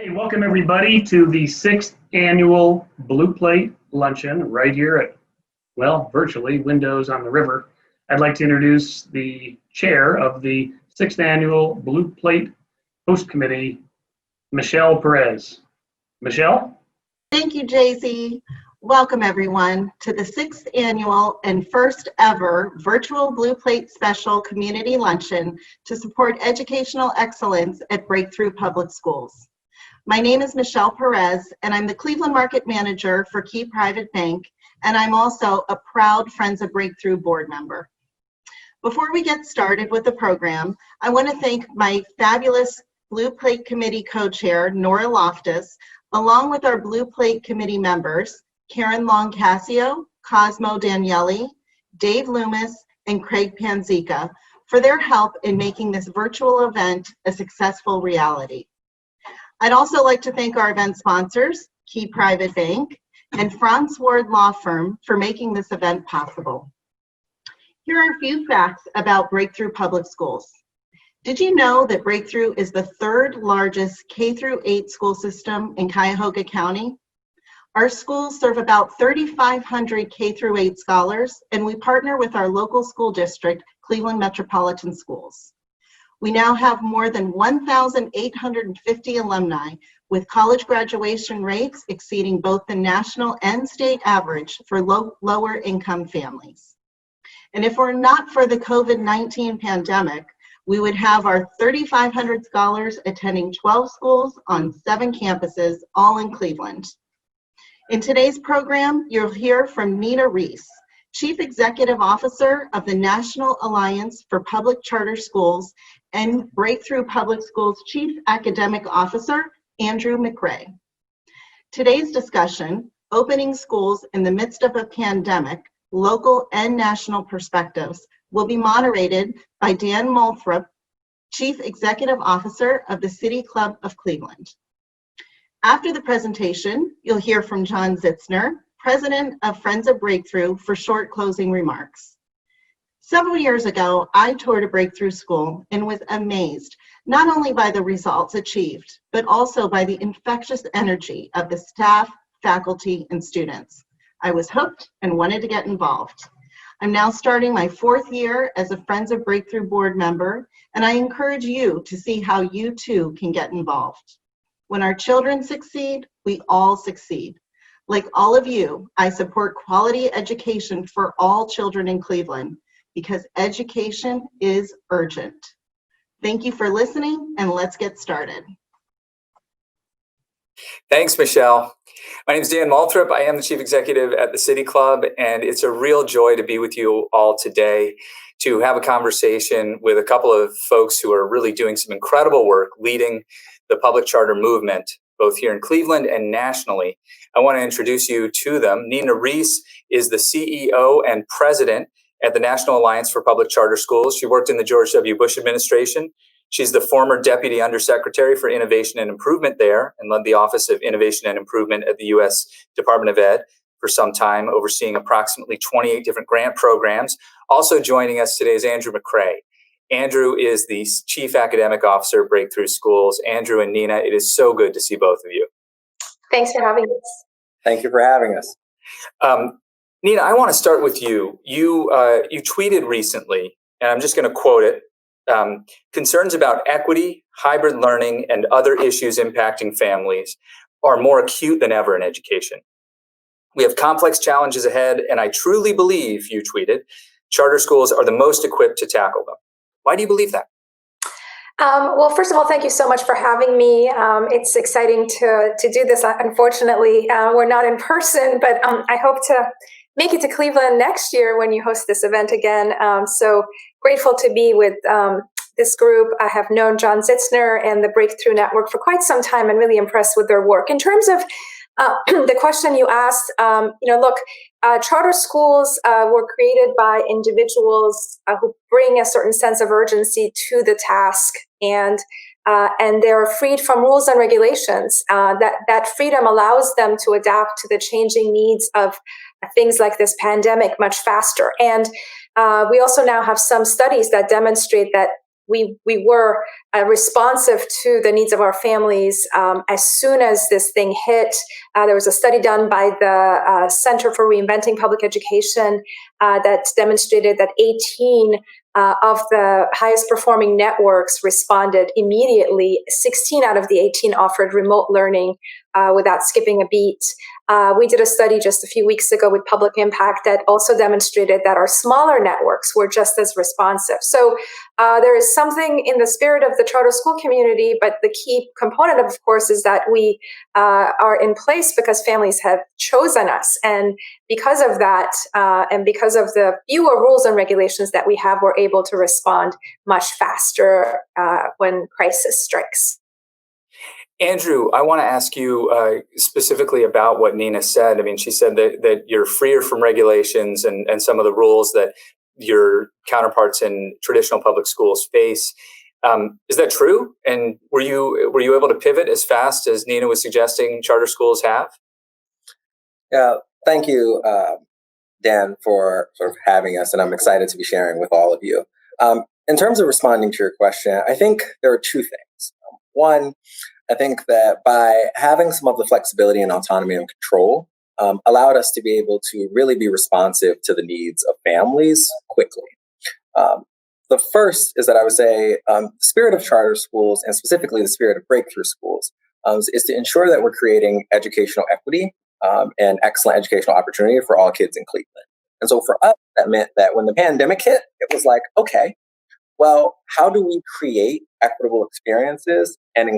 Hey, welcome everybody to the sixth annual Blue Plate Luncheon right here at, well, virtually Windows on the River. I'd like to introduce the chair of the sixth annual Blue Plate Host Committee, Michelle Perez. Michelle? Thank you, Jay-Z. Welcome everyone to the sixth annual and first ever virtual Blue Plate Special Community Luncheon to support educational excellence at Breakthrough Public Schools. My name is Michelle Perez, and I'm the Cleveland Market Manager for Key Private Bank, and I'm also a proud Friends of Breakthrough board member. Before we get started with the program, I want to thank my fabulous Blue Plate Committee co-chair, Nora Loftus, along with our Blue Plate Committee members, Karen Long-Casio, Cosmo Daniele, Dave Loomis, and Craig Panzica, for their help in making this virtual event a successful reality. I'd also like to thank our event sponsors, Key Private Bank and Franz Ward Law Firm, for making this event possible. Here are a few facts about Breakthrough Public Schools. Did you know that Breakthrough is the third largest K-8 school system in Cuyahoga County? Our schools serve about 3,500 K-8 scholars, and we partner with our local school district, Cleveland Metropolitan Schools. We now have more than 1,850 alumni, with college graduation rates exceeding both the national and state average for lower income families. And if we're not for the COVID-19 pandemic, we would have our 3,500 scholars attending 12 schools on 7 campuses, all in Cleveland. In today's program, you'll hear from Nina Reese, Chief Executive Officer of the National Alliance for Public Charter Schools, and Breakthrough Public Schools Chief Academic Officer, Andrew McRae. Today's discussion, Opening Schools in the Midst of a Pandemic, Local and National Perspectives, will be moderated by Dan Moulthrop, Chief Executive Officer of the City Club of Cleveland. After the presentation, you'll hear from John Zitzner, President of Friends of Breakthrough, for short closing remarks. Several years ago, I toured a Breakthrough school and was amazed not only by the results achieved, but also by the infectious energy of the staff, faculty, and students. I was hooked and wanted to get involved. I'm now starting my 4th year as a Friends of Breakthrough board member, and I encourage you to see how you too can get involved. When our children succeed, we all succeed. Like all of you, I support quality education for all children in Cleveland, because education is urgent. Thank you for listening, and let's get started. Thanks, Michelle. My name is Dan Moulthrop. I am the Chief Executive at the City Club, and it's a real joy to be with you all today to have a conversation with a couple of folks who are really doing some incredible work leading the public charter movement, both here in Cleveland and nationally. I want to introduce you to them. Nina Reese is the CEO and President at the National Alliance for Public Charter Schools. She worked in the George W. Bush administration. She's the former Deputy Undersecretary for Innovation and Improvement there and led the Office of Innovation and Improvement at the U.S. Department of Ed for some time, overseeing approximately 28 different grant programs. Also joining us today is Andrew McRae. Andrew is the Chief Academic Officer at Breakthrough Schools. Andrew and Nina, it is so good to see both of you. Thanks for having us. Thank you for having us. Nina, I want to start with you. You tweeted recently, and I'm just going to quote it, concerns about equity, hybrid learning, and other issues impacting families are more acute than ever in education. We have complex challenges ahead, and I truly believe, you tweeted, charter schools are the most equipped to tackle them. Why do you believe that? Well, first of all, thank you so much for having me. It's exciting to do this. Unfortunately, we're not in person, but I hope to make it to Cleveland next year when you host this event again. So grateful to be with this group. I have known John Zitzner and the Breakthrough Network for quite some time and really impressed with their work. In terms of the question you asked, charter schools were created by individuals who bring a certain sense of urgency to the task, and they're freed from rules and regulations. That freedom allows them to adapt to the changing needs of things like this pandemic much faster. And we also now have some studies that demonstrate that we were responsive to the needs of our families. As soon as this thing hit, there was a study done by the Center for Reinventing Public Education that demonstrated that 18 of the highest performing networks responded immediately. 16 out of the 18 offered remote learning without skipping a beat. We did a study just a few weeks ago with Public Impact that also demonstrated that our smaller networks were just as responsive. So there is something in the spirit of the charter school community, but the key component, of course, is that we are in place because families have chosen us. And because of that, and because of the fewer rules and regulations that we have, we're able to respond much faster when crisis strikes. Andrew, I want to ask you specifically about what Nina said. I mean, she said that you're freer from regulations and some of the rules that your counterparts in traditional public schools face. Is that true? And were you able to pivot as fast as Nina was suggesting charter schools have? Yeah, thank you, Dan, for sort of having us, and I'm excited to be sharing with all of you. In terms of responding to your question, I think there are two things. One, I think that by having some of the flexibility and autonomy and control allowed us to be able to really be responsive to the needs of families quickly. The first is that I would say the spirit of charter schools, and specifically the spirit of breakthrough schools, is to ensure that we're creating educational equity and excellent educational opportunity for all kids in Cleveland. And so for us, that meant that when the pandemic hit, it was like, okay, well, how do we create equitable experiences and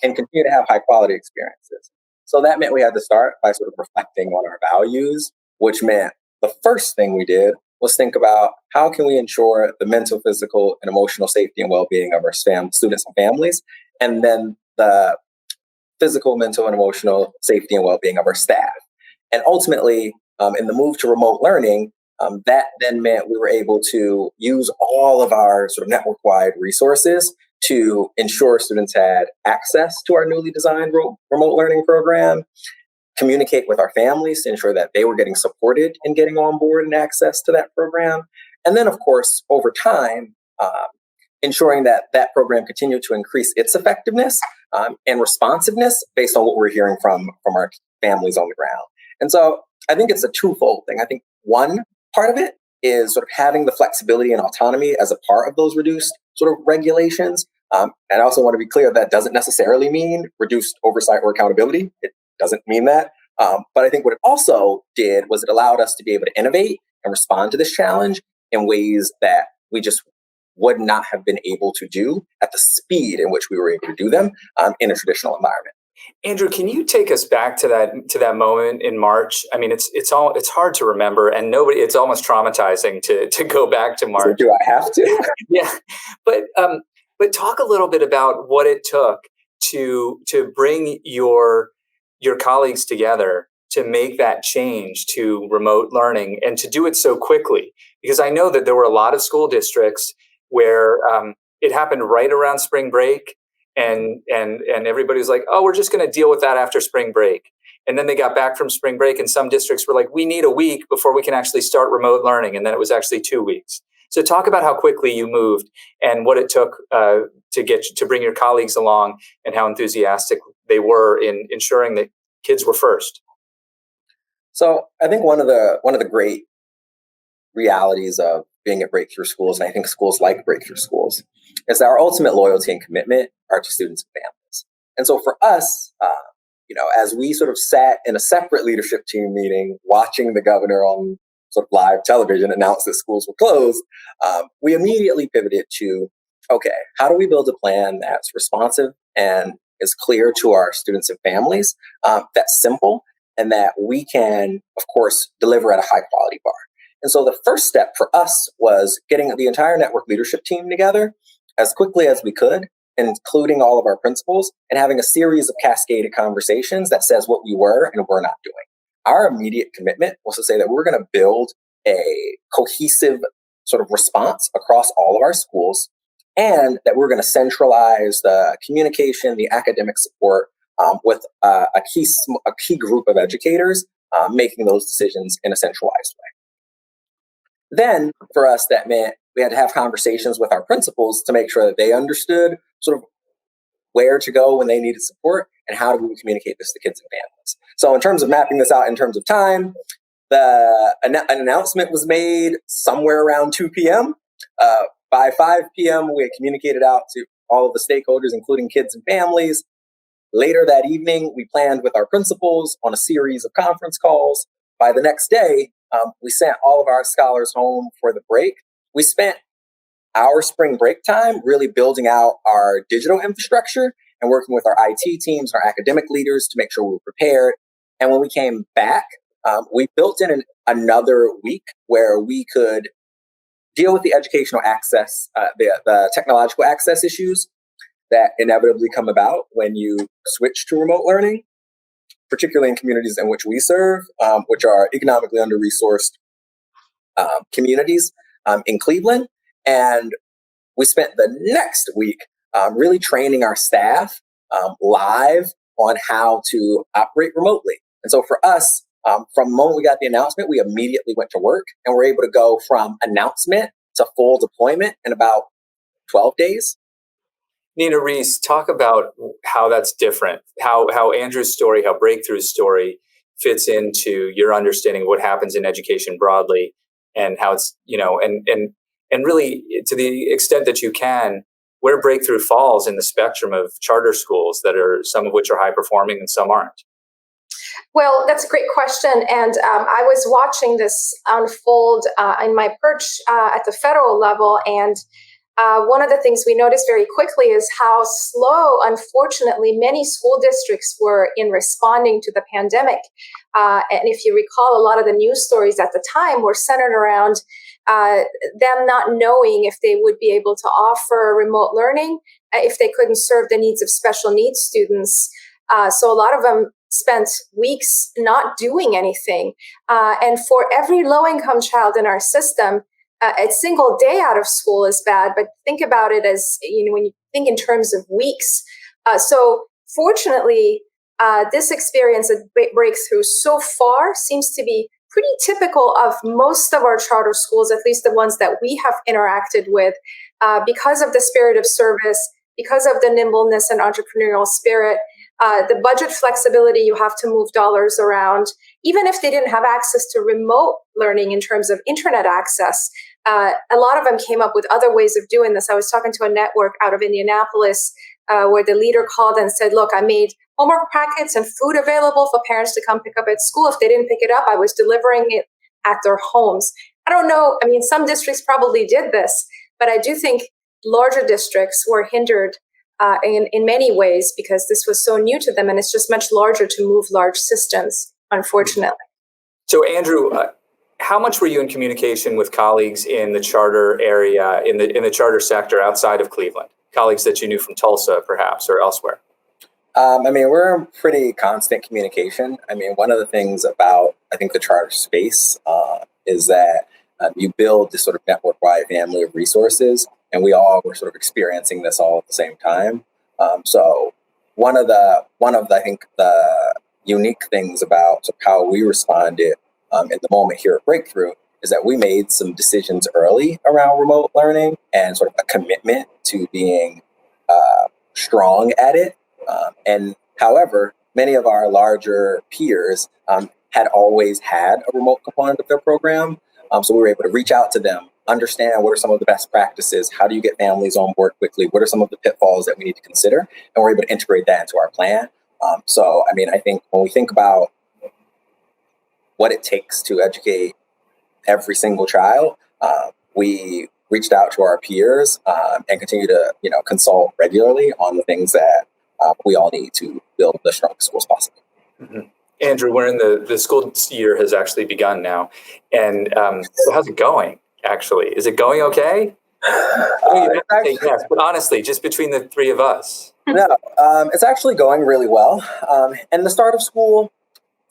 continue to have high quality experiences? So that meant we had to start by sort of reflecting on our values, which meant the first thing we did was think about how can we ensure the mental, physical, and emotional safety and well-being of our students and families, and then the physical, mental, and emotional safety and well-being of our staff. And ultimately, in the move to remote learning, that then meant we were able to use all of our sort of network-wide resources to ensure students had access to our newly designed remote learning program, communicate with our families to ensure that they were getting supported in getting on board and access to that program. And then, of course, over time, ensuring that that program continued to increase its effectiveness and responsiveness based on what we're hearing from our families on the ground. And so I think it's a twofold thing. I think one part of it is sort of having the flexibility and autonomy as a part of those reduced sort of regulations. And I also want to be clear that doesn't necessarily mean reduced oversight or accountability. It doesn't mean that. But I think what it also did was it allowed us to be able to innovate and respond to this challenge in ways that we just would not have been able to do at the speed in which we were able to do them in a traditional environment. Andrew, can you take us back to that moment in March? I mean, it's hard to remember, and it's almost traumatizing to go back to March. So do I have to? Yeah, but talk a little bit about what it took to bring your colleagues together to make that change to remote learning and to do it so quickly. Because I know that there were a lot of school districts where it happened right around spring break. And everybody was like, oh, we're just going to deal with that after spring break. And then they got back from spring break, and some districts were like, we need a week before we can actually start remote learning. And then it was actually 2 weeks. So talk about how quickly you moved and what it took to bring your colleagues along, and how enthusiastic they were in ensuring that kids were first. So I think one of the great realities of being at Breakthrough Schools, and I think schools like Breakthrough Schools, is that our ultimate loyalty and commitment are to students and families. And so for us, as we sort of sat in a separate leadership team meeting, watching the governor on sort of live television announce that schools were closed, we immediately pivoted to, okay, how do we build a plan that's responsive and is clear to our students and families, that's simple, and that we can, of course, deliver at a high quality bar. And so the first step for us was getting the entire network leadership team together as quickly as we could, including all of our principals, and having a series of cascaded conversations that says what we were and were not doing. Our immediate commitment was to say that we're going to build a cohesive sort of response across all of our schools, and that we're going to centralize the communication, the academic support with a key group of educators making those decisions in a centralized way. Then for us, that meant we had to have conversations with our principals to make sure that they understood sort of where to go when they needed support and how do we communicate this to kids and families. So in terms of mapping this out in terms of time, an announcement was made somewhere around 2 p.m. By 5 p.m., we had communicated out to all of the stakeholders, including kids and families. Later that evening, we planned with our principals on a series of conference calls. By the next day, we sent all of our scholars home for the break. We spent our spring break time really building out our digital infrastructure and working with our IT teams, our academic leaders to make sure we were prepared. And when we came back, we built in another week where we could deal with the educational access, the technological access issues that inevitably come about when you switch to remote learning, particularly in communities in which we serve, which are economically under-resourced communities in Cleveland. And we spent the next week really training our staff live on how to operate remotely. And so for us, from the moment we got the announcement, we immediately went to work and were able to go from announcement to full deployment in about 12 days. Nina Reese, talk about how that's different, how Andrew's story, how Breakthrough's story fits into your understanding of what happens in education broadly, and how it's, and really to the extent that you can, where Breakthrough falls in the spectrum of charter schools that are, some of which are high performing and some aren't. Well, that's a great question. And I was watching this unfold in my perch at the federal level. And one of the things we noticed very quickly is how slow, unfortunately, many school districts were in responding to the pandemic. And if you recall, a lot of the news stories at the time were centered around them not knowing if they would be able to offer remote learning, if they couldn't serve the needs of special needs students. So a lot of them spent weeks not doing anything. And for every low-income child in our system, a single day out of school is bad, but think about it as, when you think in terms of weeks. So fortunately, this experience at Breakthrough so far seems to be pretty typical of most of our charter schools, at least the ones that we have interacted with, because of the spirit of service, because of the nimbleness and entrepreneurial spirit, the budget flexibility, you have to move dollars around. Even if they didn't have access to remote learning in terms of internet access, a lot of them came up with other ways of doing this. I was talking to a network out of Indianapolis where the leader called and said, look, I made homework packets and food available for parents to come pick up at school. If they didn't pick it up, I was delivering it at their homes. I don't know. I mean, some districts probably did this, but I do think larger districts were hindered in many ways because this was so new to them, and it's just much larger to move large systems, unfortunately. So Andrew, how much were you in communication with colleagues in the charter area, in the charter sector outside of Cleveland? Colleagues that you knew from Tulsa, perhaps, or elsewhere? We're in pretty constant communication. One of the things about, I think, the charter space is that you build this sort of network-wide family of resources, and we all were sort of experiencing this all at the same time. So one of the I think the unique things about sort of how we responded in the moment here at Breakthrough is that we made some decisions early around remote learning and sort of a commitment to being strong at it. And however, many of our larger peers had always had a remote component of their program. So we were able to reach out to them, understand what are some of the best practices, how do you get families on board quickly, what are some of the pitfalls that we need to consider, and we're able to integrate that into our plan. I think when we think about what it takes to educate every single child, we reached out to our peers and continue to consult regularly on the things that we all need to build the strongest schools possible. Mm-hmm. Andrew, we're in the school year has actually begun now. And so how's it going, actually? Is it going okay? Yes, but honestly, just between the three of us. No, it's actually going really well. And the start of school,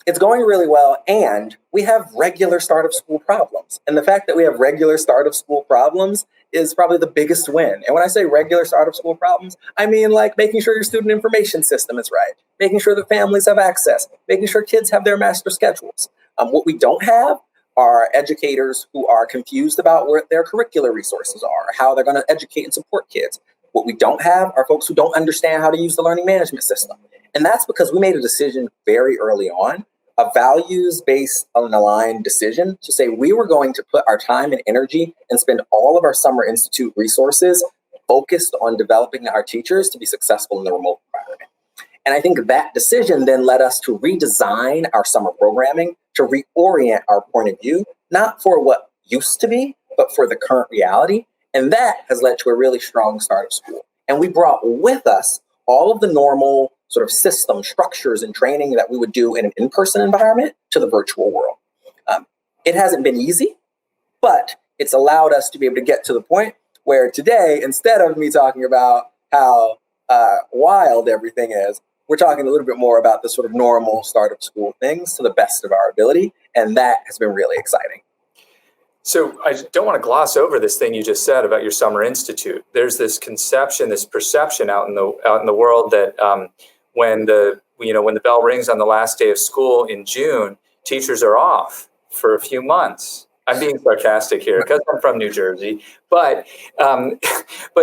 it's going really well, and we have regular start of school problems. And the fact that we have regular start of school problems is probably the biggest win. And when I say regular start of school problems, I mean like making sure your student information system is right, making sure that families have access, making sure kids have their master schedules. What we don't have are educators who are confused about where their curricular resources are, how they're going to educate and support kids. What we don't have are folks who don't understand how to use the learning management system. And that's because we made a decision very early on, a values-based and aligned decision to say we were going to put our time and energy and spend all of our Summer Institute resources focused on developing our teachers to be successful in the remote environment. And I think that decision then led us to redesign our summer programming, to reorient our point of view, not for what used to be, but for the current reality. And that has led to a really strong start of school. And we brought with us all of the normal sort of system structures and training that we would do in an in-person environment to the virtual world. It hasn't been easy, but it's allowed us to be able to get to the point where today, instead of me talking about how wild everything is, we're talking a little bit more about the sort of normal start of school things to the best of our ability. And that has been really exciting. So I don't want to gloss over this thing you just said about your Summer Institute. There's this conception, this perception out in the world that when the bell rings on the last day of school in June, teachers are off for a few months. I'm being sarcastic here because I'm from New Jersey, but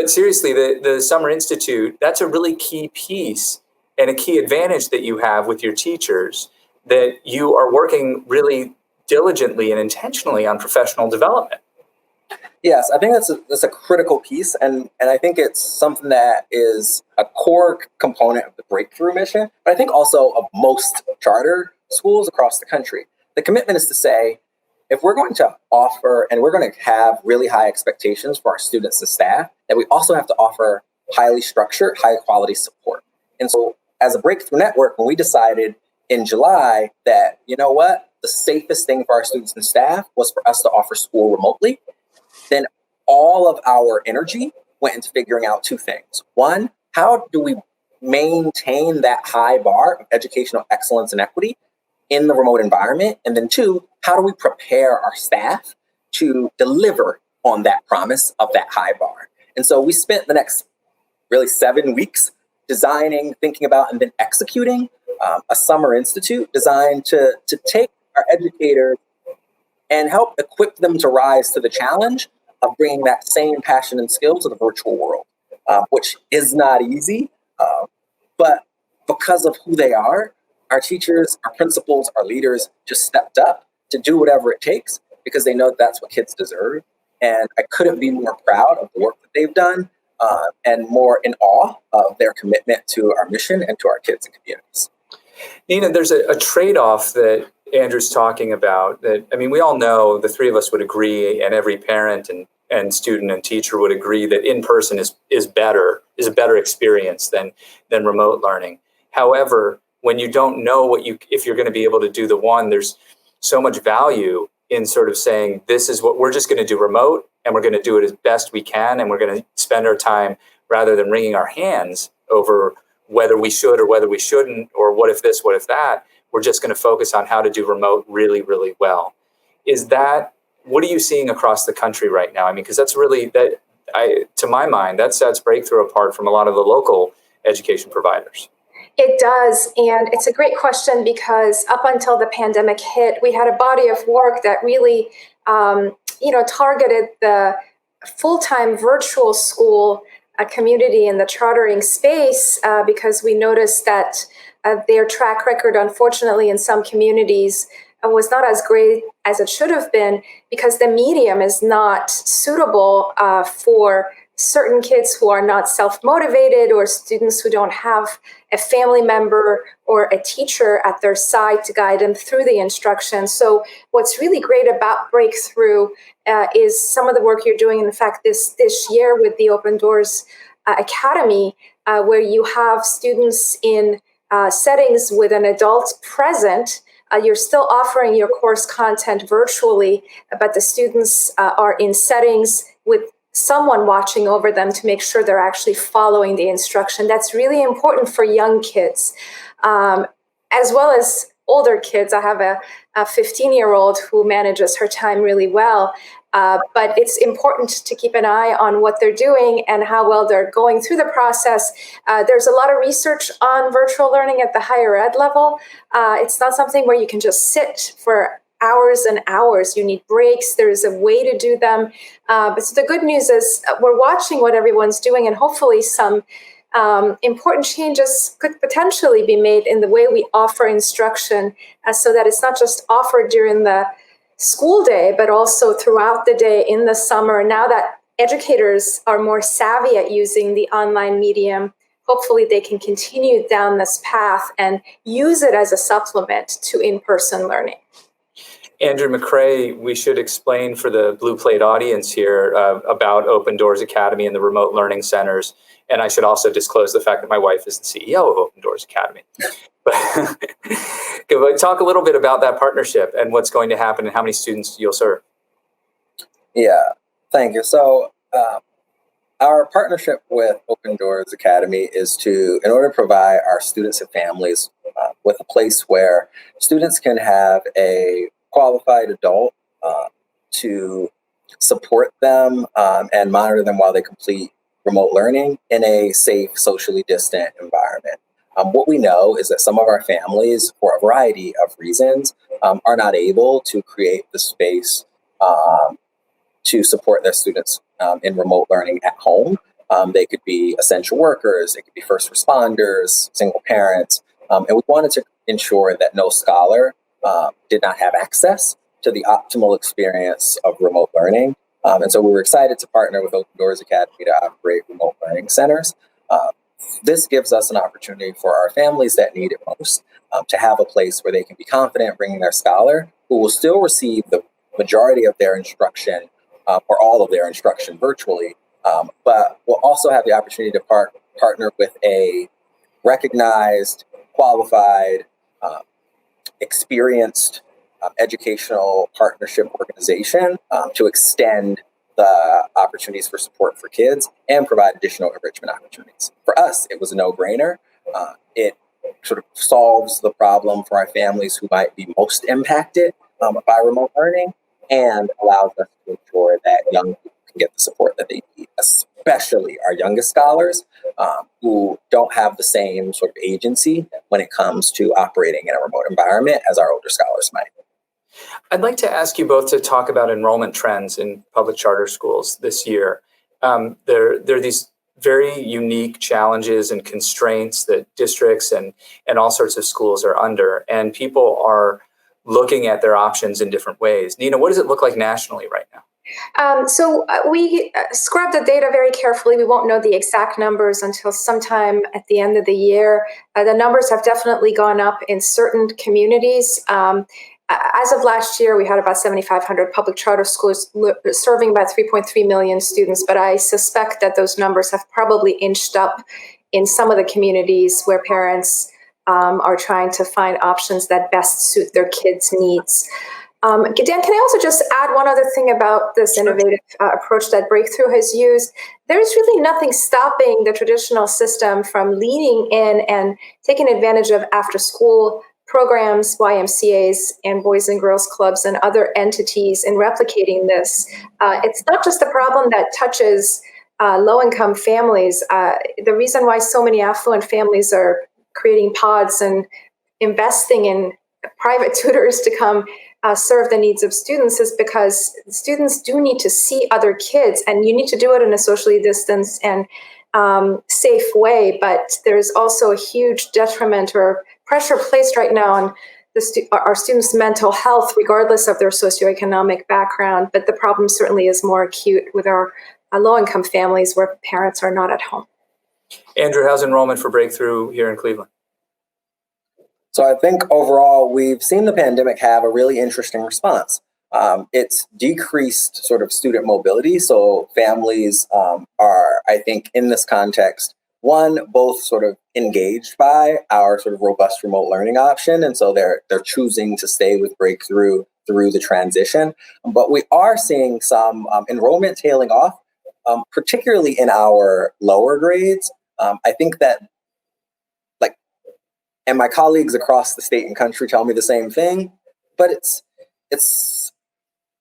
seriously, the Summer Institute, that's a really key piece and a key advantage that you have with your teachers, that you are working really diligently and intentionally on professional development. Yes, I think that's a critical piece, and I think it's something that is a core component of the Breakthrough mission, but I think also of most charter schools across the country. The commitment is to say, if we're going to offer and we're going to have really high expectations for our students and staff, that we also have to offer highly structured, high quality support. And so as a Breakthrough Network, when we decided in July that, you know what, the safest thing for our students and staff was for us to offer school remotely, then all of our energy went into figuring out two things. One, how do we maintain that high bar of educational excellence and equity in the remote environment? And then two, how do we prepare our staff to deliver on that promise of that high bar? And so we spent the next really 7 weeks designing, thinking about, and then executing a Summer Institute designed to take our educators and help equip them to rise to the challenge of bringing that same passion and skill to the virtual world, which is not easy. But because of who they are, our teachers, our principals, our leaders just stepped up to do whatever it takes because they know that's what kids deserve. And I couldn't be more proud of the work that they've done and more in awe of their commitment to our mission and to our kids and communities. Nina, there's a trade-off that Andrew's talking about that, I mean, we all know, the three of us would agree, and every parent and student and teacher would agree that in-person is a better experience than remote learning. However, when you don't know if you're going to be able to do the one, there's so much value in sort of saying, this is what we're just going to do remote, and we're going to do it as best we can, and we're going to spend our time rather than wringing our hands over whether we should or whether we shouldn't, or what if this, what if that, we're just going to focus on how to do remote really, really well. What are you seeing across the country right now? I mean, because that's really, to my mind, that sets Breakthrough apart from a lot of the local education providers. It does, and it's a great question because up until the pandemic hit, we had a body of work that really, targeted the full-time virtual school community in the chartering space because we noticed that their track record, unfortunately, in some communities was not as great as it should have been because the medium is not suitable for certain kids who are not self-motivated or students who don't have a family member or a teacher at their side to guide them through the instruction. So what's really great about Breakthrough is some of the work you're doing, in fact, this year with the Open Doors Academy, where you have students in settings with an adult present. You're still offering your course content virtually, but the students are in settings with someone watching over them to make sure they're actually following the instruction. That's really important for young kids, as well as older kids. I have a 15-year-old who manages her time really well, but it's important to keep an eye on what they're doing and how well they're going through the process. There's a lot of research on virtual learning at the higher ed level. It's not something where you can just sit for hours and hours. You need breaks. There's a way to do them. But so the good news is we're watching what everyone's doing, and hopefully some important changes could potentially be made in the way we offer instruction, so that it's not just offered during the school day, but also throughout the day in the summer. Now that educators are more savvy at using the online medium, hopefully they can continue down this path and use it as a supplement to in-person learning. Andrew McCrae, we should explain for the Blue Plate audience here about Open Doors Academy and the remote learning centers. And I should also disclose the fact that my wife is the CEO of Open Doors Academy. But talk a little bit about that partnership and what's going to happen and how many students you'll serve. Yeah, thank you. So our partnership with Open Doors Academy is in order to provide our students and families with a place where students can have a qualified adult to support them and monitor them while they complete remote learning in a safe, socially distant environment. What we know is that some of our families, for a variety of reasons, are not able to create the space to support their students in remote learning at home. They could be essential workers, they could be first responders, single parents, and we wanted to ensure that no scholar did not have access to the optimal experience of remote learning. And so we were excited to partner with Open Doors Academy to operate remote learning centers. This gives us an opportunity for our families that need it most to have a place where they can be confident bringing their scholar, who will still receive the majority of their instruction or all of their instruction virtually, but will also have the opportunity to partner with a recognized, qualified, experienced educational partnership organization to extend the opportunities for support for kids and provide additional enrichment opportunities. For us, it was a no-brainer. It sort of solves the problem for our families who might be most impacted by remote learning and allows us to ensure that young people can get the support that they need, especially our youngest scholars who don't have the same sort of agency when it comes to operating in a remote environment as our older scholars might. I'd like to ask you both to talk about enrollment trends in public charter schools this year. There are these very unique challenges and constraints that districts and all sorts of schools are under, and people are looking at their options in different ways. Nina, what does it look like nationally right now? We scrubbed the data very carefully. We won't know the exact numbers until sometime at the end of the year. The numbers have definitely gone up in certain communities. As of last year, we had about 7,500 public charter schools serving about 3.3 million students, but I suspect that those numbers have probably inched up in some of the communities where parents are trying to find options that best suit their kids' needs. Dan, can I also just add one other thing about this innovative approach that Breakthrough has used? There's really nothing stopping the traditional system from leaning in and taking advantage of after-school programs, YMCAs, and Boys and Girls Clubs and other entities in replicating this. It's not just a problem that touches low-income families. The reason why so many affluent families are creating pods and investing in private tutors to come serve the needs of students is because students do need to see other kids, and you need to do it in a socially distanced and safe way. But there's also a huge detriment or pressure placed right now on our students' mental health, regardless of their socioeconomic background. But the problem certainly is more acute with our low-income families where parents are not at home. Andrew, how's enrollment for Breakthrough here in Cleveland? So I think overall, we've seen the pandemic have a really interesting response. It's decreased sort of student mobility. So families are, I think, in this context, one, both sort of engaged by our sort of robust remote learning option. And so they're choosing to stay with Breakthrough through the transition. But we are seeing some enrollment tailing off, particularly in our lower grades. I think that, and my colleagues across the state and country tell me the same thing, but it's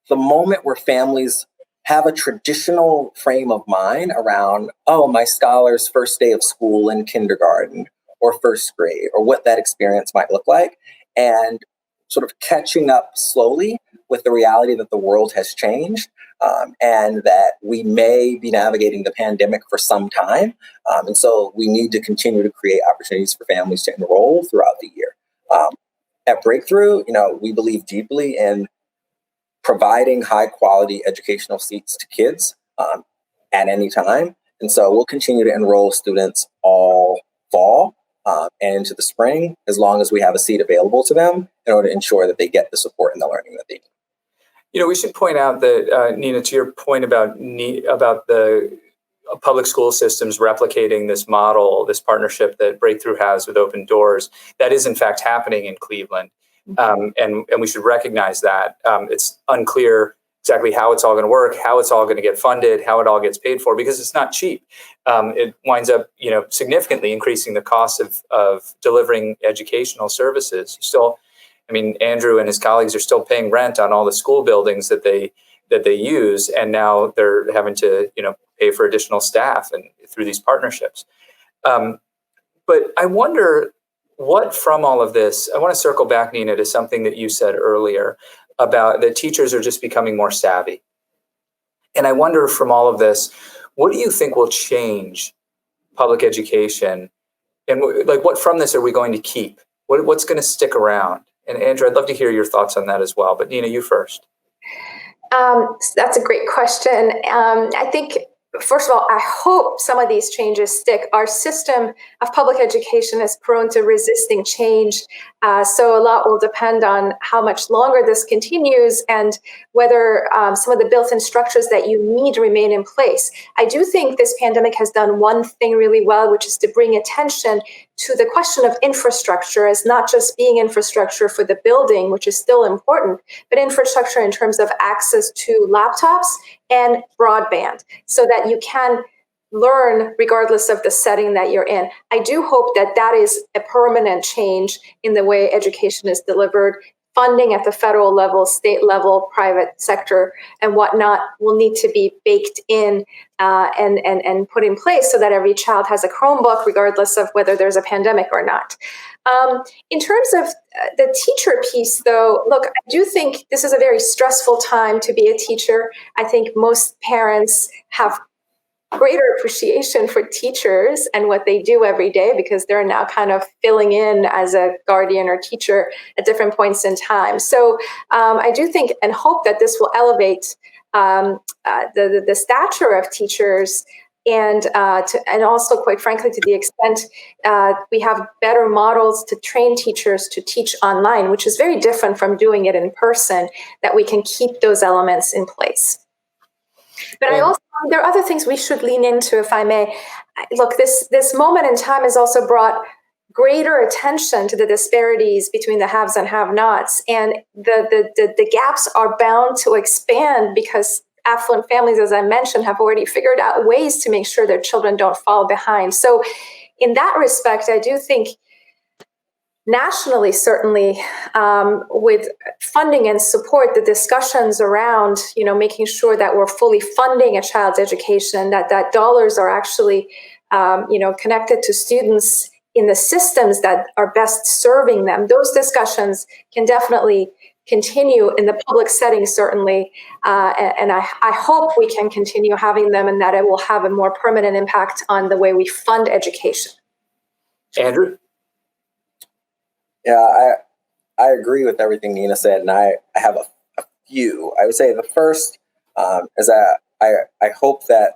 the moment where families have a traditional frame of mind around, oh, my scholar's first day of school in kindergarten or first grade, or what that experience might look like. And sort of catching up slowly with the reality that the world has changed, and that we may be navigating the pandemic for some time. And so we need to continue to create opportunities for families to enroll throughout the year. At Breakthrough, we believe deeply in providing high quality educational seats to kids at any time. And so we'll continue to enroll students all fall and into the spring, as long as we have a seat available to them in order to ensure that they get the support and the learning that they need. We should point out that, Nina, to your point about the public school systems replicating this model, this partnership that Breakthrough has with Open Doors, that is in fact happening in Cleveland. And we should recognize that. It's unclear exactly how it's all going to work, how it's all going to get funded, how it all gets paid for, because it's not cheap. It winds up, significantly increasing the cost of delivering educational services. Andrew and his colleagues are still paying rent on all the school buildings that they use, and now they're having to, pay for additional staff and through these partnerships. But I wonder what from all of this, I want to circle back, Nina, to something that you said earlier about that teachers are just becoming more savvy. And I wonder from all of this, what do you think will change public education? And what from this are we going to keep? What's going to stick around? And Andrew, I'd love to hear your thoughts on that as well. But Nina, you first. That's a great question. I think, first of all, I hope some of these changes stick. Our system of public education is prone to resisting change. So a lot will depend on how much longer this continues and whether some of the built-in structures that you need remain in place. I do think this pandemic has done one thing really well, which is to bring attention to the question of infrastructure as not just being infrastructure for the building, which is still important, but infrastructure in terms of access to laptops and broadband so that you can learn regardless of the setting that you're in. I do hope that that is a permanent change in the way education is delivered. Funding at the federal level, state level, private sector, and whatnot will need to be baked in and put in place so that every child has a Chromebook, regardless of whether there's a pandemic or not. In terms of the teacher piece, though, look, I do think this is a very stressful time to be a teacher. I think most parents have greater appreciation for teachers and what they do every day because they're now kind of filling in as a guardian or teacher at different points in time. So I do think and hope that this will elevate the stature of teachers and also, quite frankly, to the extent we have better models to train teachers to teach online, which is very different from doing it in person, that we can keep those elements in place. But there are other things we should lean into, if I may. Look, this moment in time has also brought greater attention to the disparities between the haves and have-nots, and the gaps are bound to expand because affluent families, as I mentioned, have already figured out ways to make sure their children don't fall behind. So, in that respect, I do think nationally, certainly, with funding and support, the discussions around, making sure that we're fully funding a child's education, that dollars are actually, connected to students in the systems that are best serving them. Those discussions can definitely continue in the public setting, certainly, and I hope we can continue having them and that it will have a more permanent impact on the way we fund education. Andrew? Yeah, I agree with everything Nina said, and I have a few. I would say the first is that I hope that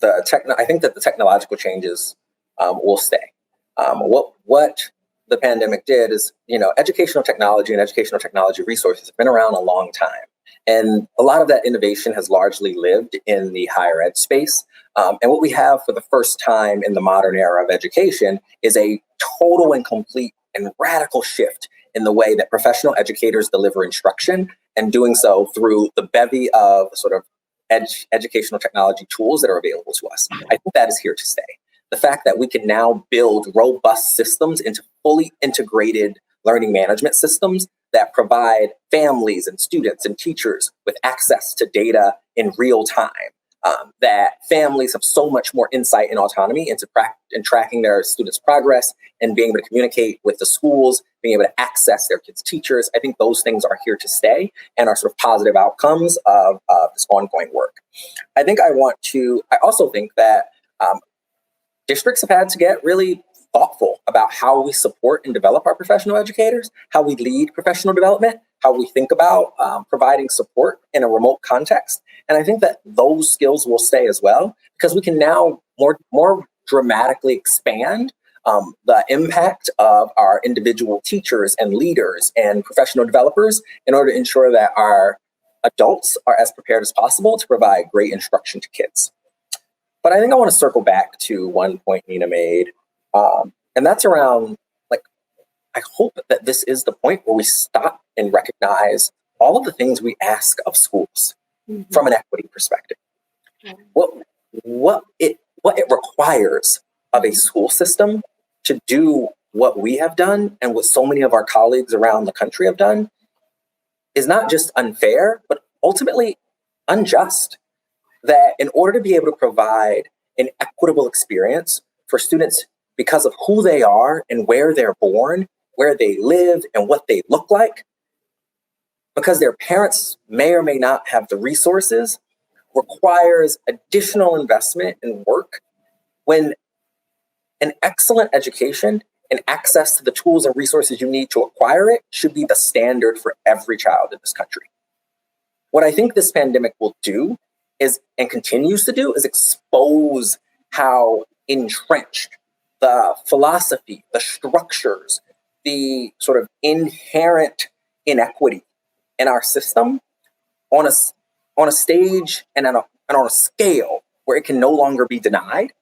I think that the technological changes will stay. What the pandemic did is, educational technology and educational technology resources have been around a long time, and a lot of that innovation has largely lived in the higher ed space. And what we have for the first time in the modern era of education is a total and complete and radical shift in the way that professional educators deliver instruction, and doing so through the bevy of sort of educational technology tools that are available to us. I think that is here to stay. The fact that we can now build robust systems into fully integrated learning management systems that provide families and students and teachers with access to data in real time, that families have so much more insight and autonomy into tracking their students' progress and being able to communicate with the schools being able to access their kids' teachers. I think those things are here to stay and are sort of positive outcomes of this ongoing work. I also think that districts have had to get really thoughtful about how we support and develop our professional educators, how we lead professional development, how we think about providing support in a remote context. And I think that those skills will stay as well, because we can now more dramatically expand the impact of our individual teachers and leaders and professional developers in order to ensure that our adults are as prepared as possible to provide great instruction to kids. But I think I want to circle back to one point Nina made, and that's around, like, I hope that this is the point where we stop and recognize all of the things we ask of schools from an equity perspective. What it requires of a school system to do what we have done and what so many of our colleagues around the country have done is not just unfair, but ultimately unjust. That in order to be able to provide an equitable experience for students because of who they are and where they're born, where they live, and what they look like, because their parents may or may not have the resources, requires additional investment and work, when an excellent education and access to the tools and resources you need to acquire it should be the standard for every child in this country. What I think this pandemic will do is, and continues to do, is expose how entrenched the philosophy, the structures, the sort of inherent inequity in our system on a stage and on a scale where it can no longer be denied.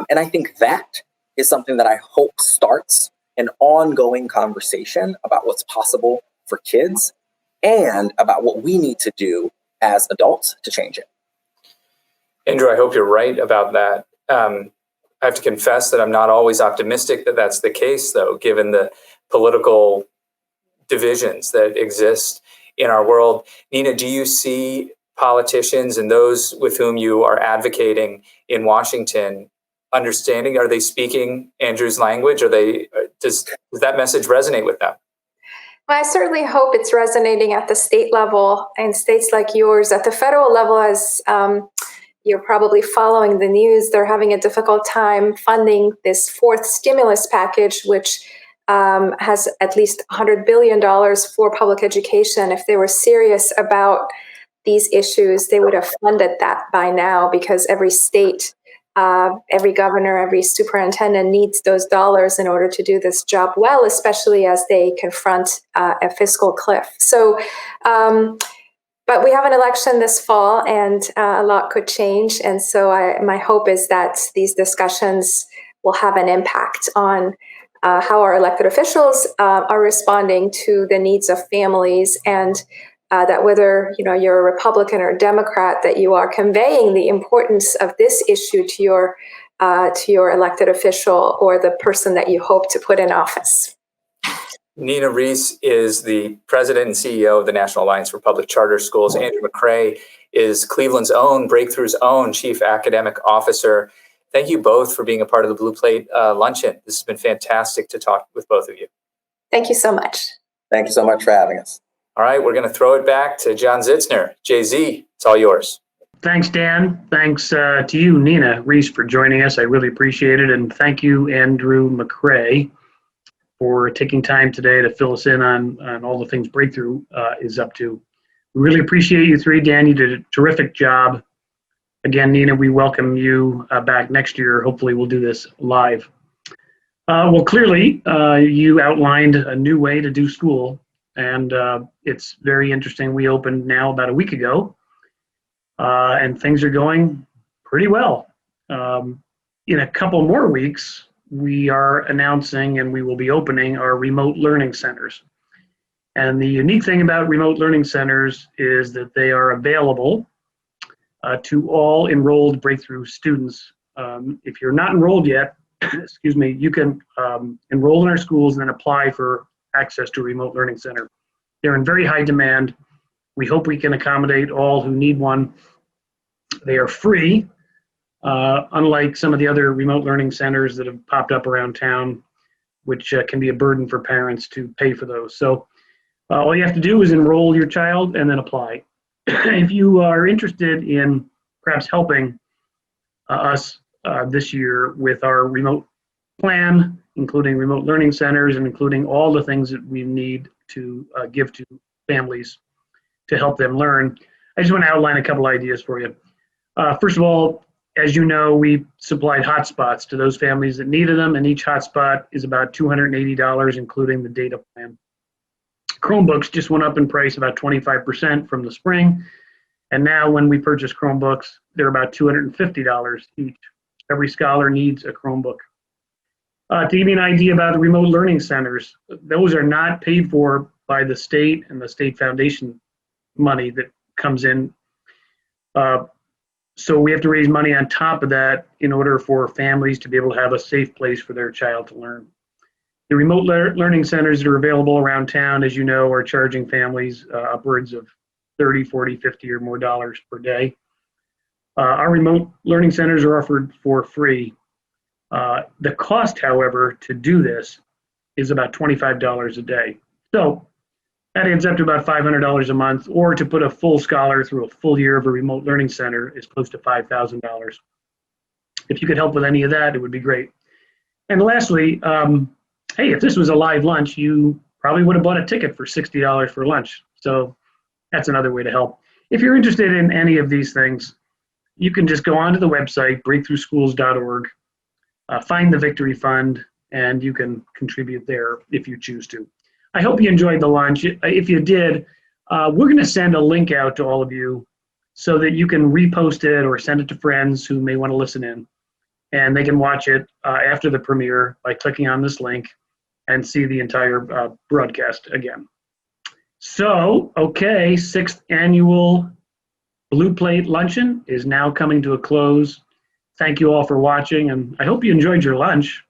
And I think that is something that I hope starts an ongoing conversation about what's possible for kids and about what we need to do as adults to change it. Andrew, I hope you're right about that. I have to confess that I'm not always optimistic that that's the case, though, given the political divisions that exist in our world. Nina, do you see politicians and those with whom you are advocating in Washington understanding? Are they speaking Andrew's language? Does that message resonate with them? Well, I certainly hope it's resonating at the state level and states like yours. At the federal level, as you're probably following the news, they're having a difficult time funding this fourth stimulus package, which has at least $100 billion for public education. If they were serious about these issues, they would have funded that by now, because every state, every governor, every superintendent needs those dollars in order to do this job well, especially as they confront a fiscal cliff. So, but we have an election this fall, and a lot could change. And so my hope is that these discussions will have an impact on how our elected officials are responding to the needs of families, and that whether you're a Republican or a Democrat, that you are conveying the importance of this issue to your elected official or the person that you hope to put in office. Nina Reese is the president and CEO of the National Alliance for Public Charter Schools. Andrew McCrae is Cleveland's own, Breakthrough's own chief academic officer. Thank you both for being a part of the Blue Plate Luncheon. This has been fantastic to talk with both of you. Thank you so much. Thank you so much for having us. All right, we're going to throw it back to John Zitzner. JZ, it's all yours. Thanks, Dan. Thanks to you, Nina Reese, for joining us. I really appreciate it. And thank you, Andrew McCrae, for taking time today to fill us in on all the things Breakthrough is up to. We really appreciate you three. Dan, you did a terrific job. Again, Nina, we welcome you back next year. Hopefully we'll do this live. Well, clearly, you outlined a new way to do school, and it's very interesting. We opened now about a week ago, and things are going pretty well. In a couple more weeks, we are announcing and we will be opening our remote learning centers. And the unique thing about remote learning centers is that they are available to all enrolled Breakthrough students. If you're not enrolled yet, excuse me, you can enroll in our schools and then apply for access to a remote learning center. They're in very high demand. We hope we can accommodate all who need one. They are free. Unlike some of the other remote learning centers that have popped up around town, which can be a burden for parents to pay for those. So all you have to do is enroll your child and then apply. If you are interested in perhaps helping us this year with our remote plan, including remote learning centers and including all the things that we need to give to families to help them learn, I just want to outline a couple ideas for you. First of all, as you know, we supplied hotspots to those families that needed them, and each hotspot is about $280, including the data plan. Chromebooks just went up in price about 25% from the spring, and now when we purchase Chromebooks, they're about $250 each. Every scholar needs a Chromebook. To give you an idea about the remote learning centers, those are not paid for by the state and the state foundation money that comes in. So we have to raise money on top of that in order for families to be able to have a safe place for their child to learn. The remote learning centers that are available around town, as you know, are charging families upwards of $30, $40, $50 or more dollars per day. Our remote learning centers are offered for free. The cost, however, to do this is about $25 a day. So that adds up to about $500 a month, or to put a full scholar through a full year of a remote learning center is close to $5,000. If you could help with any of that, it would be great. And lastly, hey, if this was a live lunch, you probably would have bought a ticket for $60 for lunch. So that's another way to help. If you're interested in any of these things, you can just go onto the website, breakthroughschools.org, find the Victory Fund, and you can contribute there if you choose to. I hope you enjoyed the lunch. If you did, we're going to send a link out to all of you so that you can repost it or send it to friends who may want to listen in. And they can watch it after the premiere by clicking on this link and see the entire broadcast again. So, okay, 6th annual Blue Plate Luncheon is now coming to a close. Thank you all for watching, and I hope you enjoyed your lunch.